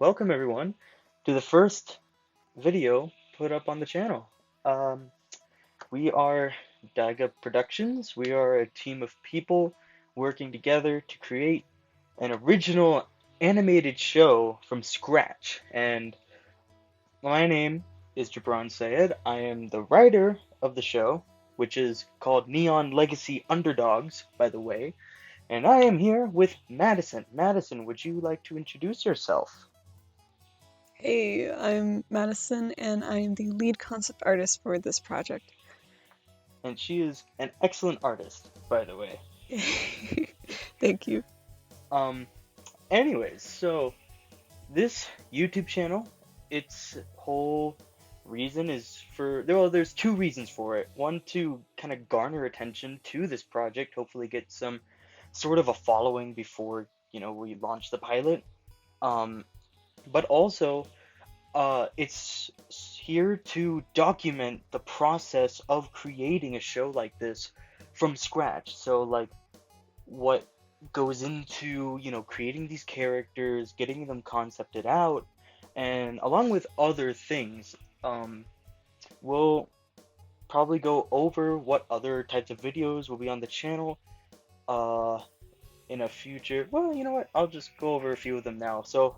welcome everyone to the first video put up on the channel. Um, we are Daga Productions. We are a team of people working together to create an original animated show from scratch. And my name is Jabron Syed. I am the writer of the show, which is called Neon Legacy Underdogs, by the way. And I am here with Madison. Madison, would you like to introduce yourself? Hey, I'm Madison, and I am the lead concept artist for this project. And she is an excellent artist, by the way. Thank you. Um, anyways, so this YouTube channel, its whole reason is well, there's two reasons for it. One, to kind of garner attention to this project, hopefully get some sort of a following before, we launch the pilot. Um, but also, it's here to document the process of creating a show like this from scratch. So, like, what goes into, creating these characters, getting them concepted out, and along with other things, we'll probably go over what other types of videos will be on the channel, uh, in a future. Well, you know what? I'll just go over a few of them now. So,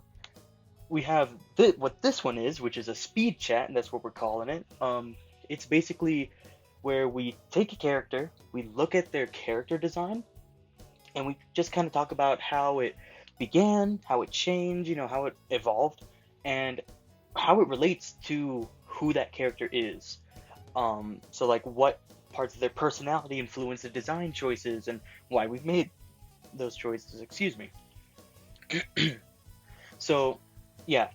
we have what this one is, which is a speed chat, and that's what we're calling it. It's basically where we take a character, we look at their character design, and we just kind of talk about how it began, how it changed, how it evolved, and how it relates to who that character is. So like what parts of their personality influence the design choices and why we've made those choices. Excuse me. So, yeah,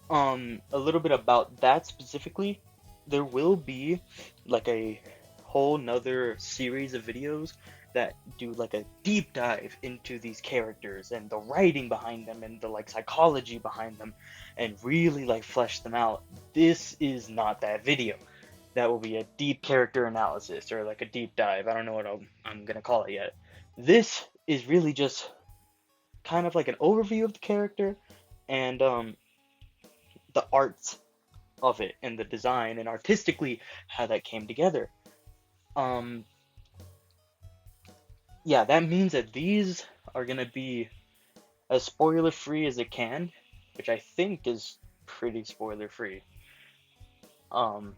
a little bit about that specifically. There will be like a whole nother series of videos that do like a deep dive into these characters and the writing behind them and the like psychology behind them and really like flesh them out. This is not that video. That will be a deep character analysis or like a deep dive. I don't know what I'm gonna call it yet. This is really just kind of like an overview of the character and the art of it and the design and artistically how that came together. Um, yeah, that means that these are gonna be as spoiler free as it can, which I think is pretty spoiler free. Um,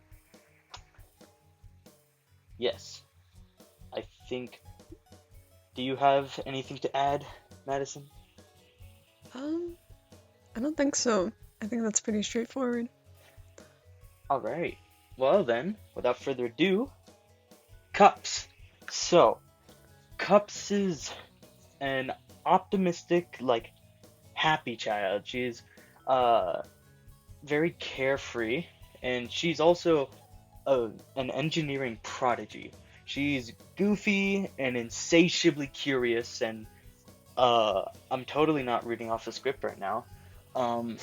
yes, I think. Do you have anything to add, Madison? Um, I don't think so. I think that's pretty straightforward. All right. Well then, without further ado, Cups. So, Cups is an optimistic, like happy child. She's uh very carefree, and she's also an engineering prodigy. She's goofy and insatiably curious, and I'm totally not reading off the script right now. Um,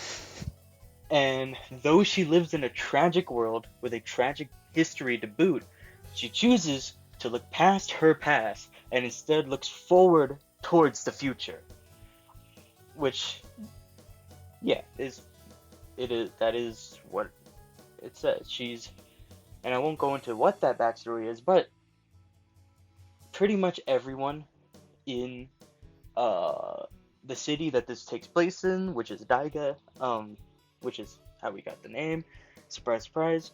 and though she lives in a tragic world with a tragic history to boot, she chooses to look past her past and instead looks forward towards the future. Which, yeah, that is what it says. And I won't go into what that backstory is, but pretty much everyone in uh the city that this takes place in, which is Daiga, which is how we got the name. Surprise, surprise.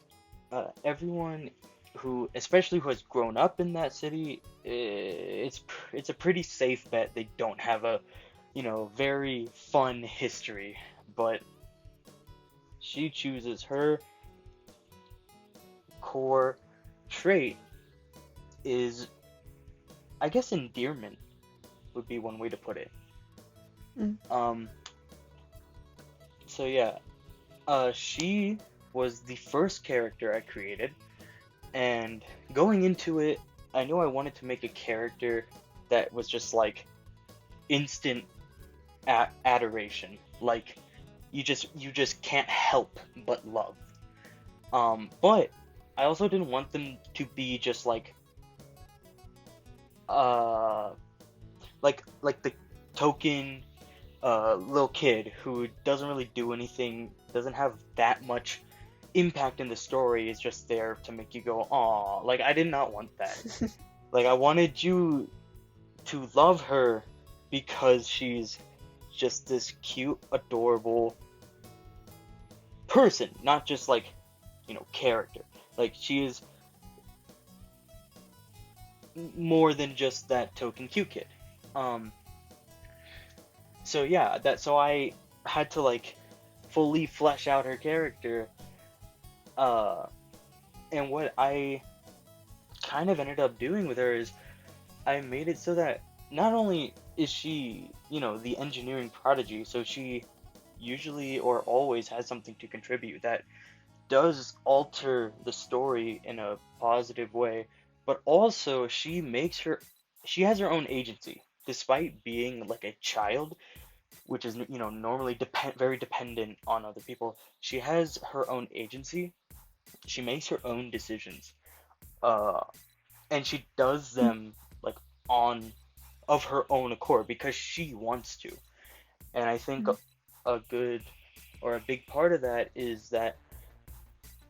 Everyone who, especially who has grown up in that city, it's a pretty safe bet they don't have a, very fun history. But she chooses her core trait is, I guess, endearment would be one way to put it. Mm. Um, so yeah, she was the first character I created, and going into it, I knew I wanted to make a character that was just like instant adoration, like you just can't help but love. But I also didn't want them to be just uh like the token little kid who doesn't really do anything, doesn't have that much impact in the story, is just there to make you go, "Aw." Like, I did not want that. Like, I wanted you to love her because she's just this cute, adorable person, not just like, character. Like, she is more than just that token cute kid. Um, so yeah, so I had to like fully flesh out her character. Uh, and what I kind of ended up doing with her is I made it so that not only is she, the engineering prodigy, so she usually or always has something to contribute that does alter the story in a positive way, but also she has her own agency despite being like a child, which is normally very dependent on other people. She has her own agency. She makes her own decisions. Uh and she does them like on of her own accord because she wants to. And I think a good or a big part of that is that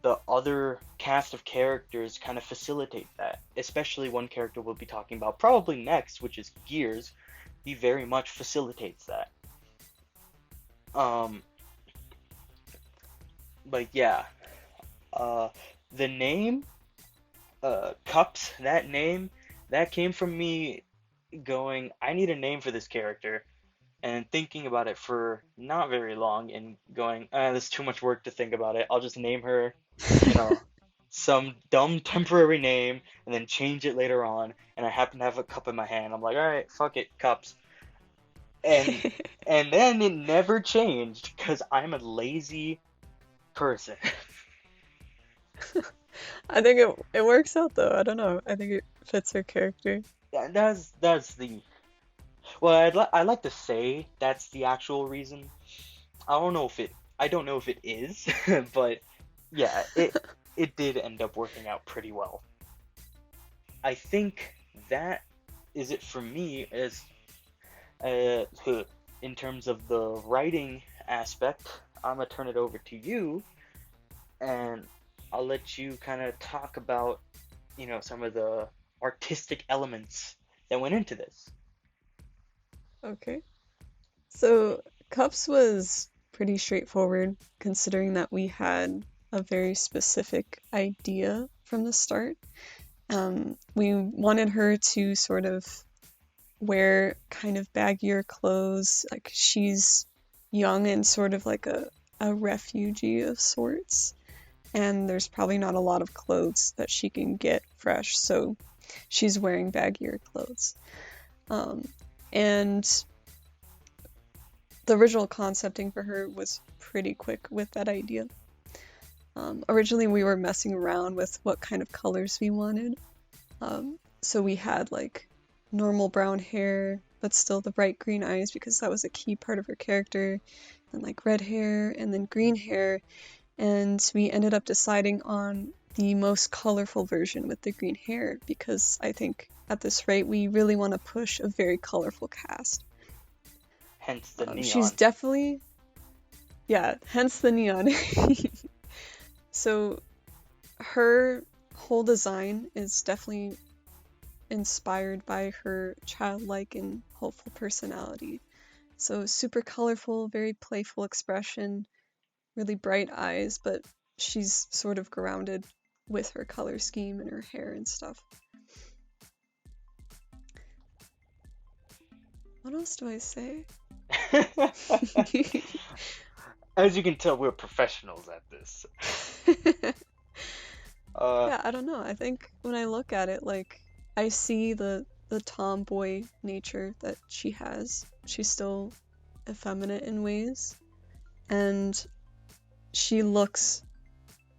the other cast of characters kind of facilitate that. Especially one character we'll be talking about probably next, which is Gears. He very much facilitates that. Um, but yeah, uh, the name, Cups, that name, that came from me going, I need a name for this character, and thinking about it for not very long, and going, there's too much work to think about it. I'll just name her, you know, some dumb temporary name, and then change it later on. And I happen to have a cup in my hand. I'm like, all right, fuck it, Cups. And and then it never changed because I'm a lazy person. I think it works out though. I don't know. I think it fits her character. That's the well, I like to say that's the actual reason. I don't know if it is, but yeah, it did end up working out pretty well. I think that is it for me as uh in terms of the writing aspect. I'm gonna turn it over to you, and I'll let you kind of talk about, some of the artistic elements that went into this. Okay. So Cups was pretty straightforward considering that we had a very specific idea from the start. We wanted her to sort of wear kind of baggier clothes, like she's young and sort of like a refugee of sorts, and there's probably not a lot of clothes that she can get fresh, so she's wearing baggier clothes. And the original concepting for her was pretty quick with that idea. Originally, we were messing around with what kind of colors we wanted. So we had like normal brown hair, but still the bright green eyes because that was a key part of her character, and like red hair, and then green hair. And we ended up deciding on the most colorful version with the green hair because I think at this rate we really want to push a very colorful cast. Hence the She's neon. definitely, yeah, hence the neon. So her whole design is definitely inspired by her childlike and hopeful personality. So super colorful, very playful expression, really bright eyes, but she's sort of grounded with her color scheme and her hair and stuff. What else do I say? As you can tell, we're professionals at this. Uh, Yeah, I don't know. I think when I look at it, like I see the tomboy nature that she has. She's still effeminate in ways, and she looks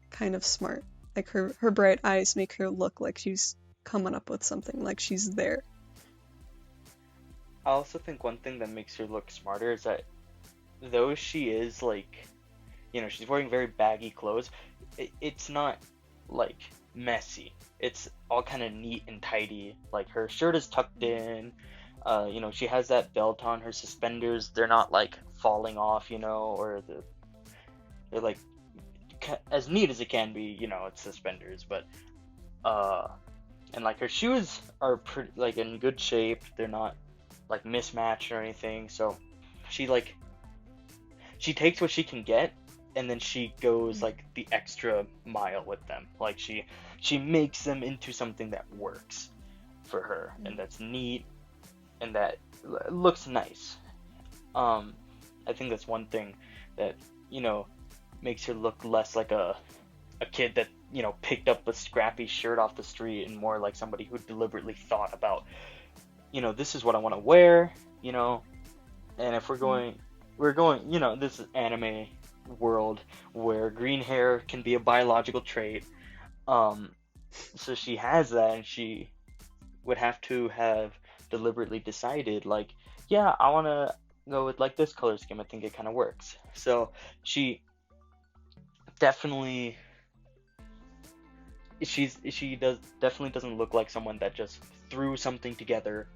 kind of smart. Like her bright eyes make her look like she's coming up with something, like she's there. I also think one thing that makes her look smarter is that though she is like, she's wearing very baggy clothes, it's not like messy. It's all kind of neat and tidy. Like her shirt is tucked in. She has that belt on. Her suspenders, they're not like falling off, or they're like as neat as it can be. It's suspenders, but uh, and like her shoes are pretty like in good shape. They're not like mismatched or anything. So she like she takes what she can get, and then she goes like the extra mile with them. Like she makes them into something that works for her and that's neat and that looks nice. um I think that's one thing that you know makes her look less like a kid that picked up a scrappy shirt off the street, and more like somebody who deliberately thought about, this is what I want to wear. you know and if we're going, this is anime world where green hair can be a biological trait. um so she has that, and she would have to have deliberately decided, like, yeah, I want to go with like this color scheme. I think it kind of works. So she definitely she does definitely doesn't look like someone that just threw something together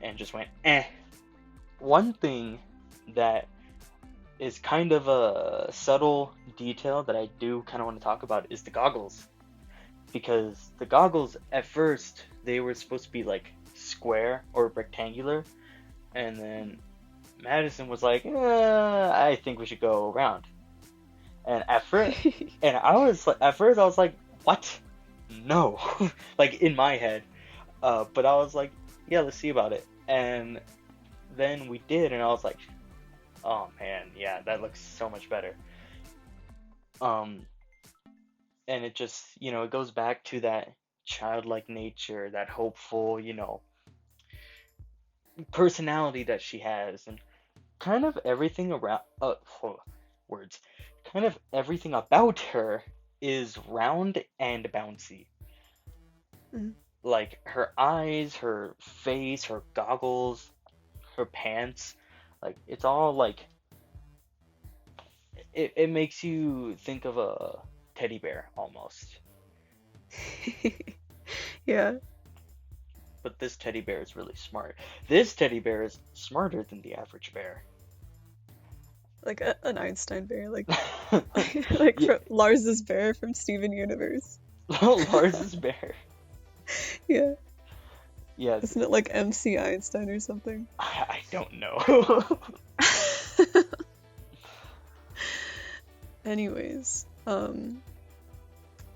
and just went eh. One thing that is kind of a subtle detail that I do kind of want to talk about is the goggles, because the goggles at first they were supposed to be like square or rectangular, and then Madison was like, I think we should go round. And at first, and I was like, at first I was like, what? No, like in my head. But I was like, yeah, let's see about it. And then we did, and I was like, oh man, yeah, that looks so much better. Um, and it just, it goes back to that childlike nature, that hopeful, personality that she has, and kind of everything around, words, kind of everything about her is round and bouncy. Mhm. Like her eyes, her face, her goggles, her pants, like it's all like it makes you think of a teddy bear almost. Yeah, But this teddy bear is really smart. This teddy bear is smarter than the average bear. like an Einstein bear, like Yeah, from Lars's bear from Steven Universe. Lars's bear. Yeah, Yeah, isn't it like MC Einstein or something? I don't know. Anyways,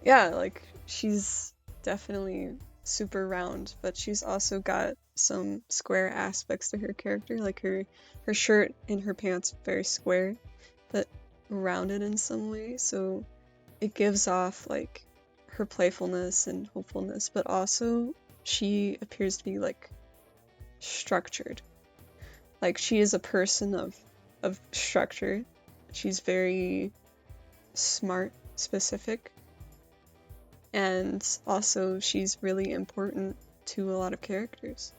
yeah, like she's definitely super round, but she's also got some square aspects to her character, like her shirt and her pants very square, but rounded in some way, so it gives off like her playfulness and hopefulness, but also she appears to be like structured. Like she is a person of structure. She's very smart, specific, and also she's really important to a lot of characters.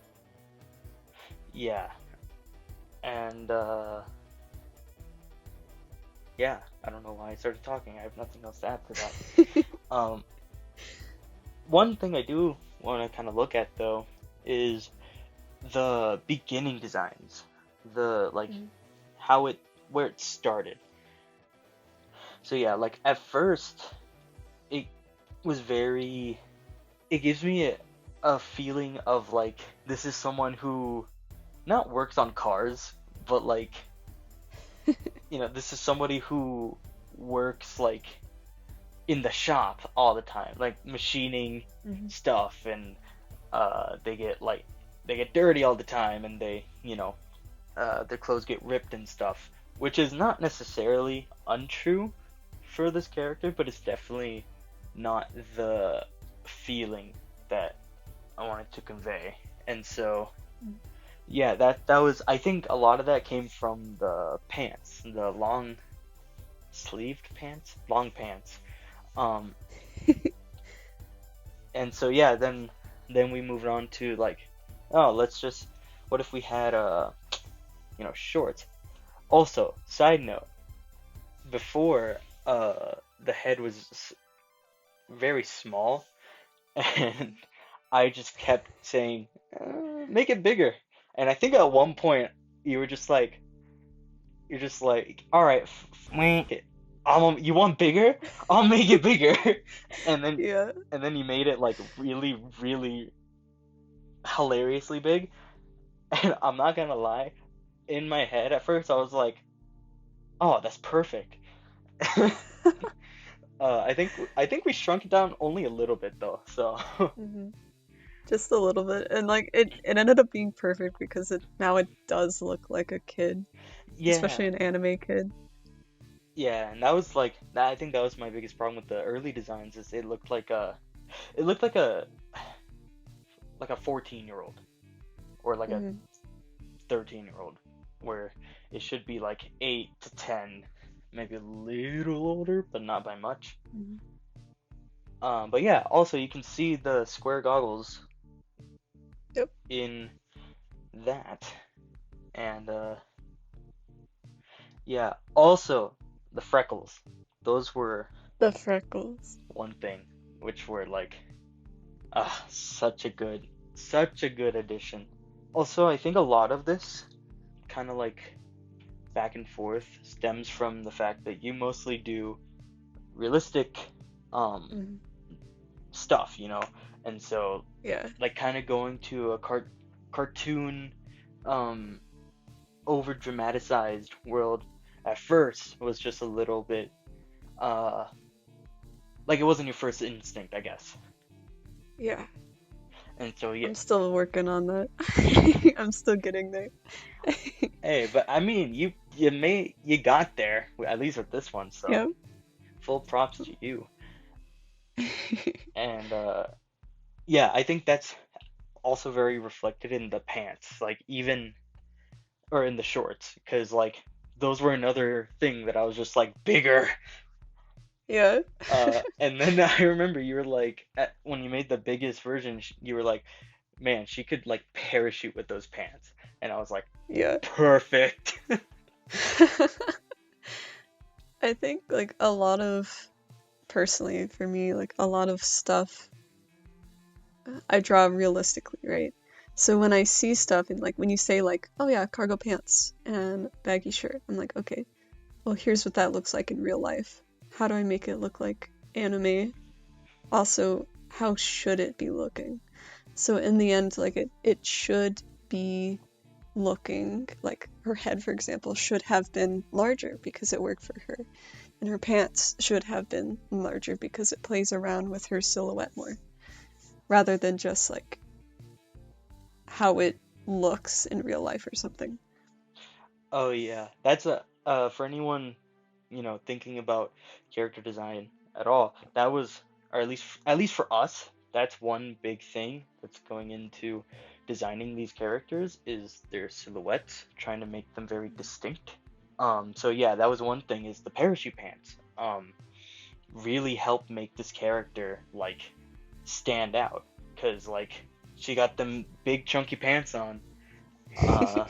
Yeah, and yeah, I don't know why I started talking. I have nothing else to add to that. Um, One thing I do want to kind of look at though is the beginning designs, the like Mhm. how it where it started. So yeah, like at first it was very it gives me a feeling of like this is someone who not works on cars, but like this is somebody who works like in the shop all the time, like machining Mhm. stuff, and they get dirty all the time, and their clothes get ripped and stuff, which is not necessarily untrue for this character, but it's definitely not the feeling that I wanted to convey. And so, Mhm. yeah, that was, I think a lot of that came from the pants, the long sleeved pants, long pants. Um, and so yeah, then we moved on to like, oh, let's just, what if we had shorts? Also, side note, before the head was very small, and I just kept saying, make it bigger. And I think at one point you were just like, you're just like, all right, make it. You want bigger? I'll make it bigger. And then Yeah. you made it like really, really hilariously big. And I'm not gonna lie, in my head at first I was like, oh, that's perfect. I think we shrunk it down only a little bit though. So hmm Just a little bit. And like it ended up being perfect because it does look like a kid, yeah, especially an anime kid. yeah, and that was like that. I think that was my biggest problem with the early designs is it looked like a 14-year-old or like a hmm 13-year-old, where it should be like 8 to 10, maybe a little older, but not by much. hmm But yeah, also you can see the square goggles Yep. in that, and yeah, also the freckles. Those were The freckles. one thing, which were like, such a good addition. Also, I think a lot of this kind of like back and forth stems from the fact that you mostly do realistic um hmm stuff, you know, and so Yeah. like kind of going to a cartoon um over dramatized world at first was just a little bit uh like it wasn't your first instinct, I guess. Yeah. And so yeah, I'm still working on that. I'm still getting there. hey, but I mean, you got there at least with this one, so Yep. full props to you. And yeah, I think that's also very reflected in the pants, like even or in the shorts, because like those were another thing that I was just like bigger. Yeah. And then I remember you were like, when you made the biggest version, you were like, man, she could like parachute with those pants, and I was like, Yeah. perfect. I think like a lot of personally for me, like a lot of stuff I draw realistically, right? So when I see stuff and like when you say like, oh yeah, cargo pants and baggy shirt, I'm like, okay, well here's what that looks like in real life. How do I make it look like anime? Also, how should it be looking? So in the end, like it should be looking like her head, for example, should have been larger because it worked for her. And her pants should have been larger because it plays around with her silhouette more, rather than just like how it looks in real life or something. Oh yeah, that's a for anyone, you know, thinking about character design at all. That was, or at least for us, that's one big thing that's going into designing these characters is their silhouettes, trying to make them very distinct. So yeah, that was one thing is the parachute pants. Really helped make this character like stand out because like she got them big chunky pants on. Uh,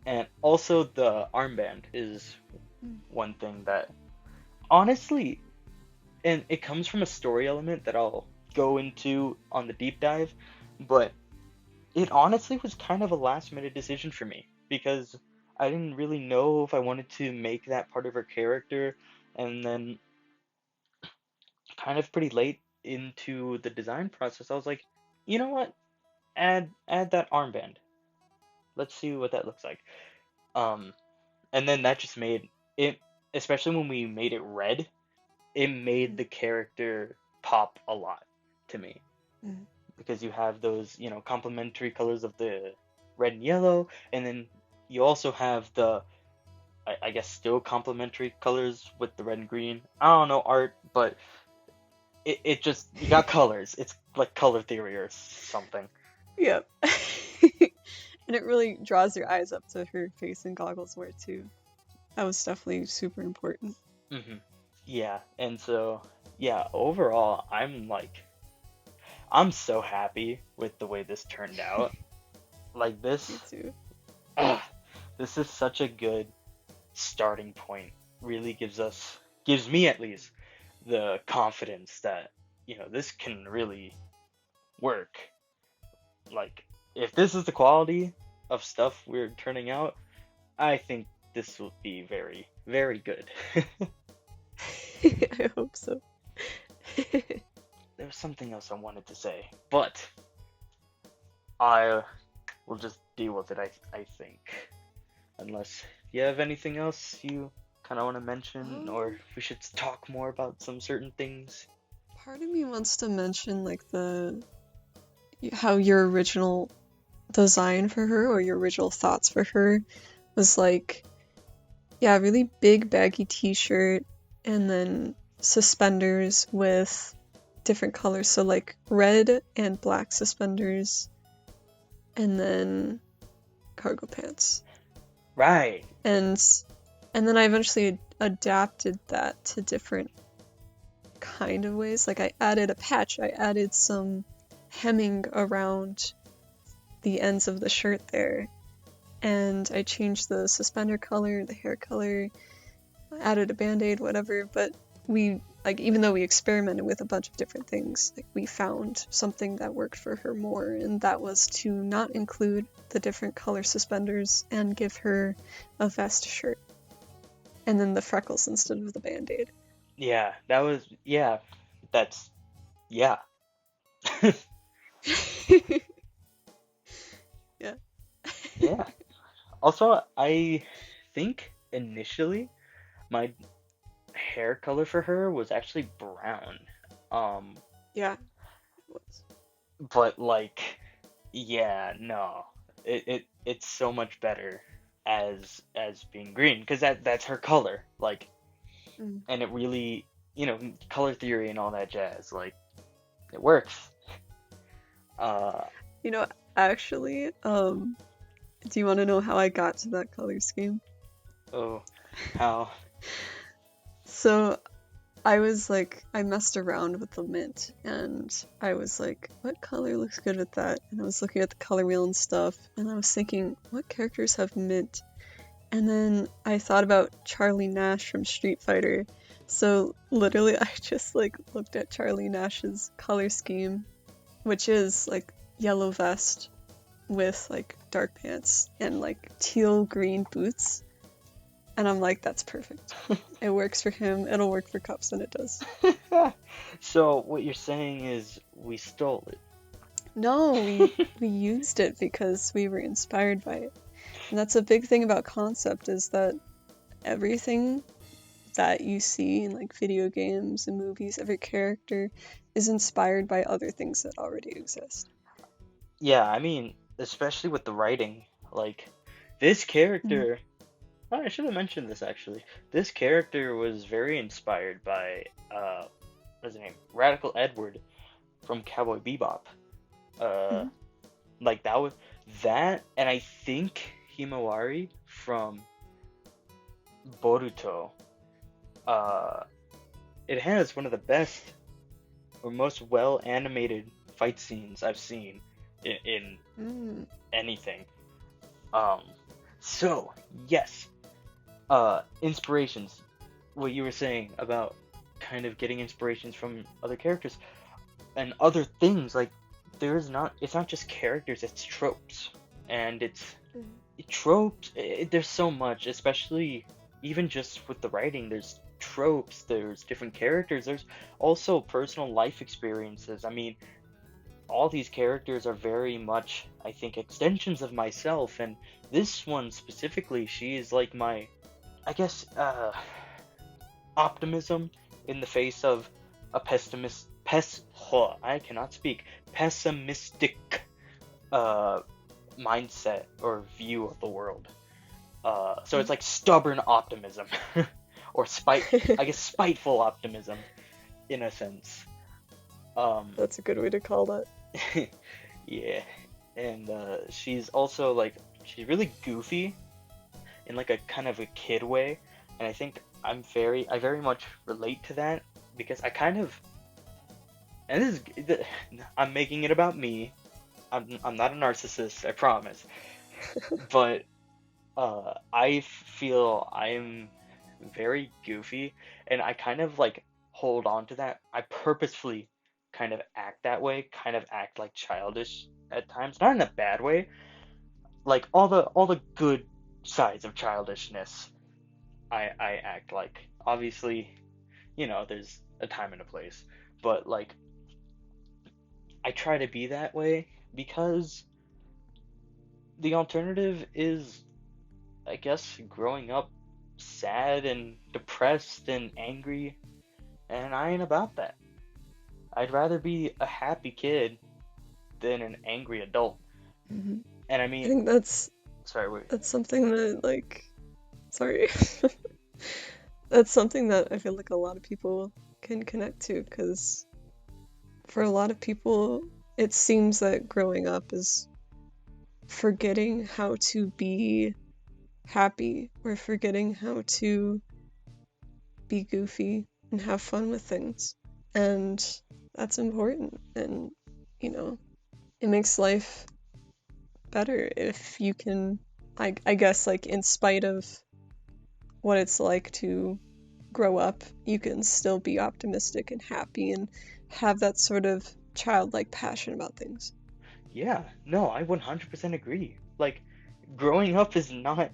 and also the armband is one thing that honestly, and it comes from a story element that I'll go into on the deep dive, but it honestly was kind of a last minute decision for me because I didn't really know if I wanted to make that part of her character, and then kind of pretty late into the design process I was like, you know what, add that armband, let's see what that looks like. um and then that just made it, especially when we made it red, it made the character pop a lot to me Mm. because you have those, you know, complementary colors of the red and yellow, and then you also have the, I guess, still complementary colors with the red and green. I don't know art, but it just, you got colors. It's like color theory or something. Yep. And it really draws your eyes up to her face and goggles more too. That was definitely super important. Yeah, and so yeah, overall, I'm so happy with the way this turned out. Like Me this, too. ugh, this is such a good starting point. Really gives me at least the confidence that, you know, this can really work. Like if this is the quality of stuff we're turning out, I think this will be very, very good. I hope so. There was something else I wanted to say, but I will just deal with it, I think. Unless you have anything else you kind of want to mention, or Um, we should talk more about some certain things. Part of me wants to mention like the how your original design for her or your original thoughts for her was like, yeah, really big baggy t-shirt and then suspenders with different colors. So like red and black suspenders and then cargo pants. Right. And and then I eventually adapted that to different kind of ways. Like I added a patch, I added some hemming around the ends of the shirt there. And I changed the suspender color, the hair color, added a band-aid, whatever, but we like even though we experimented with a bunch of different things, like we found something that worked for her more, and that was to not include the different color suspenders and give her a vest shirt and then the freckles instead of the band-aid. Yeah, that was, yeah, that's, yeah. Yeah. Yeah. Also, I think initially my hair color for her was actually brown. Um, Yeah, it was. but like, yeah, no, it's so much better as being green because that's her color. Like, Mm. and it really, color theory and all that jazz. Like, it works. Uh, You know, actually, do you want to know how I got to that color scheme? oh, how? So I messed around with the mint and I was like, what color looks good with that? And I was looking at the color wheel and stuff and I was thinking, what characters have mint? And then I thought about Charlie Nash from Street Fighter. So literally I just like looked at Charlie Nash's color scheme, which is like yellow vest with like dark pants and like teal green boots. And I'm like, that's perfect. It works for him, it'll work for Cups, and it does. So what you're saying is we stole No, we it. we used it because we were inspired by it. And that's a big thing about concept is that everything that you see in like video games and movies, every character is inspired by other things that already exist. Yeah, I mean, especially with the writing, like this Mm. character. Oh, I should have mentioned this actually. This character was very inspired by what's his name? Radical Edward from Cowboy Bebop. Uh, Mhm. like that was that, and I think Himawari from Boruto. Uh, it has one of the best or most well animated fight scenes I've seen in Mm. anything. Um, so yes, inspirations. What you were saying about kind of getting inspirations from other characters and other things. Like it's not just characters, it's tropes, and it's Mm. tropes. There's so much, especially even just with the writing. There's tropes. There's different characters. There's also personal life experiences. I mean, all these characters are very much, I think, extensions of myself, and this one specifically, she is like my, I guess, optimism in the face of a I cannot speak, pessimistic uh, mindset or view of the world. So it's Mm. like stubborn optimism, or I guess spiteful optimism, in a sense. Um, That's a good way to call that. yeah, and she's also like she's really goofy in like a kind of a kid way, and I think I very much relate to that because I kind of, and I'm making it about me. I'm not a narcissist, I promise, but I feel I'm very goofy, and I kind of like hold on to that. I purposefully kind of act that way, kind of act like childish at times, not in a bad way. Like all the good sides of childishness, I act like. Obviously, there's a time and a place, but like I try to be that way because the alternative is, I guess, growing up sad and depressed and angry, and I ain't about that. I'd rather be a happy kid than an angry adult. Hmm. And I I mean, think sorry, wait. that's something that like, sorry, that's something that I feel like a lot of people can connect to, because for a lot of people, it seems that growing up is forgetting how to be happy, or forgetting how to be goofy and have fun with things. And that's important. And, you know, it makes life better if you can, I guess, like, in spite of what it's like to grow up, you can still be optimistic and happy and have that sort of childlike passion about things. Yeah, no, I 100% agree. Like, growing up is not,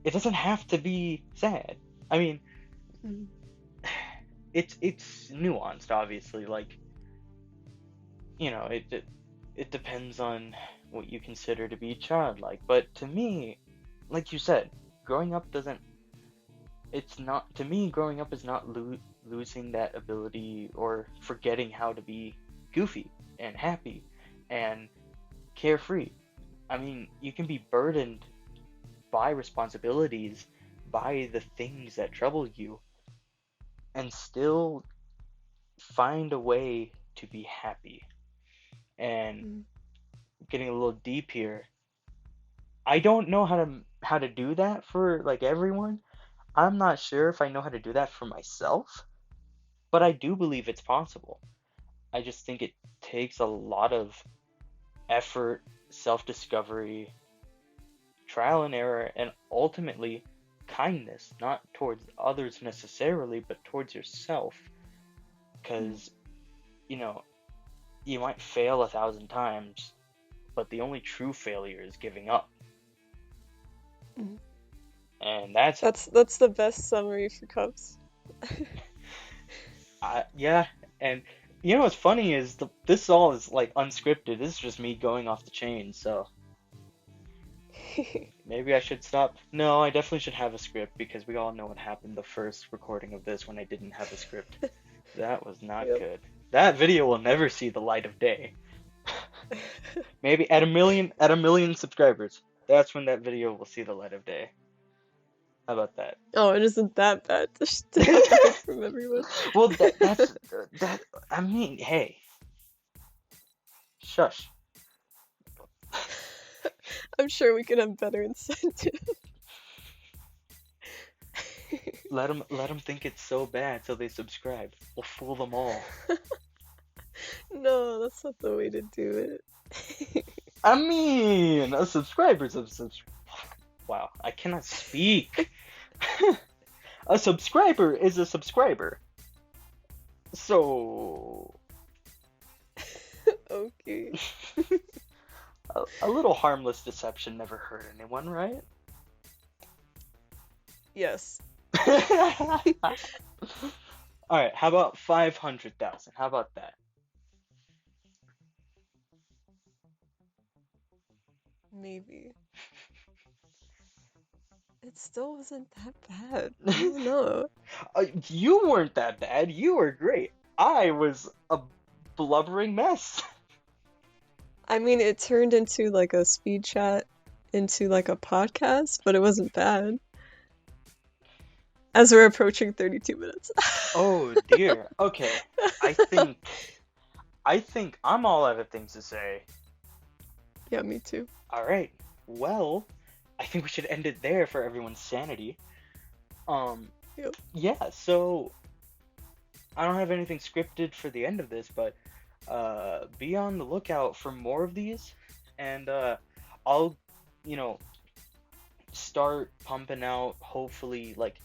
it doesn't have to be sad. I mean, Mm. it's nuanced, obviously. Like, it depends on what you consider to be childlike. But to me, like you said, growing up doesn't, it's not, to me, growing up is not losing that ability or forgetting how to be goofy and happy and carefree. I mean, you can be burdened by responsibilities, by the things that trouble you, and still find a way to be happy. And Mm. getting a little deep here, I don't know how to do that for like everyone. I'm not sure if I know how to do that for myself, but I do believe it's possible. I just think it takes a lot of effort, self-discovery, trial and error, and ultimately kindness, not towards others necessarily, but towards yourself. Mm. Because, you know, you might fail 1,000 times, but the only true failure is giving up. Mm. And that's, That's the best summary for cups. yeah. And you know what's funny is this all is like unscripted. This is just me going off the chain, so maybe I should stop. No, I definitely should have a script because we all know what happened the first recording of this when I didn't have a script. That was not Yep. good. That video will never see the light of day. Maybe at a million subscribers. That's when that video will see the light of day. How about that? Oh, it isn't that bad to hide from everyone. Well, that's that. I mean, hey, shush. I'm sure we could have better incentive. Let them think it's so bad so they subscribe. We'll fool them all. No, that's not the way to do it. I mean, a subscriber's a Wow, I cannot speak. A subscriber is a subscriber. So, Okay. a little harmless deception never hurt anyone, right? Yes. All right, how about 500,000? How about that? Maybe. It still wasn't that bad. I don't know. You weren't that bad. You were great. I was a blubbering mess. I mean, it turned into like a speed chat into like a podcast, but it wasn't bad. As we're approaching 32 minutes. Oh dear. Okay. I think I think I'm all out of things to say. Yeah, me too. All right. Well, I think we should end it there for everyone's sanity. Um, Yep. yeah, so I don't have anything scripted for the end of this, but be on the lookout for more of these, and I'll, you know, start pumping out hopefully like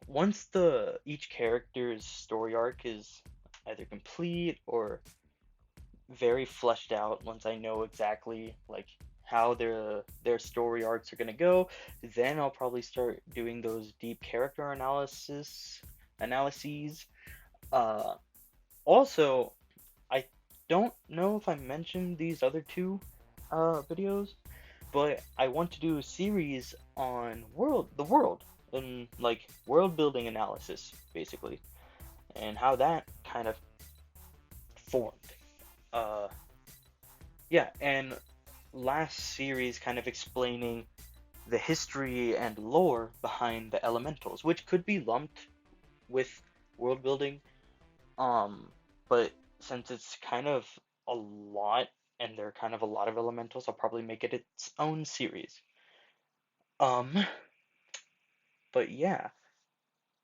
once the each character's story arc is either complete or very fleshed out once I know exactly like how their story arcs are gonna go. Then I'll probably start doing those deep character analyses. Uh, Also, I don't know if I mentioned these other two videos, but I want to do a series on the world and like world building analysis basically, and how that kind of formed. Uh, yeah, and last series kind of explaining the history and lore behind the elementals, which could be lumped with world building. Um, but since it's kind of a lot and there are kind of a lot of elementals, I'll probably make it its own series. Um, but yeah,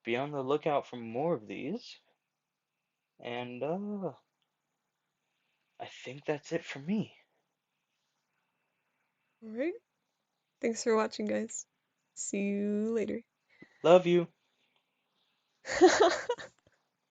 be on the lookout for more of these. And I think that's it for me. Alright. Thanks for watching, guys. See you later. Love you.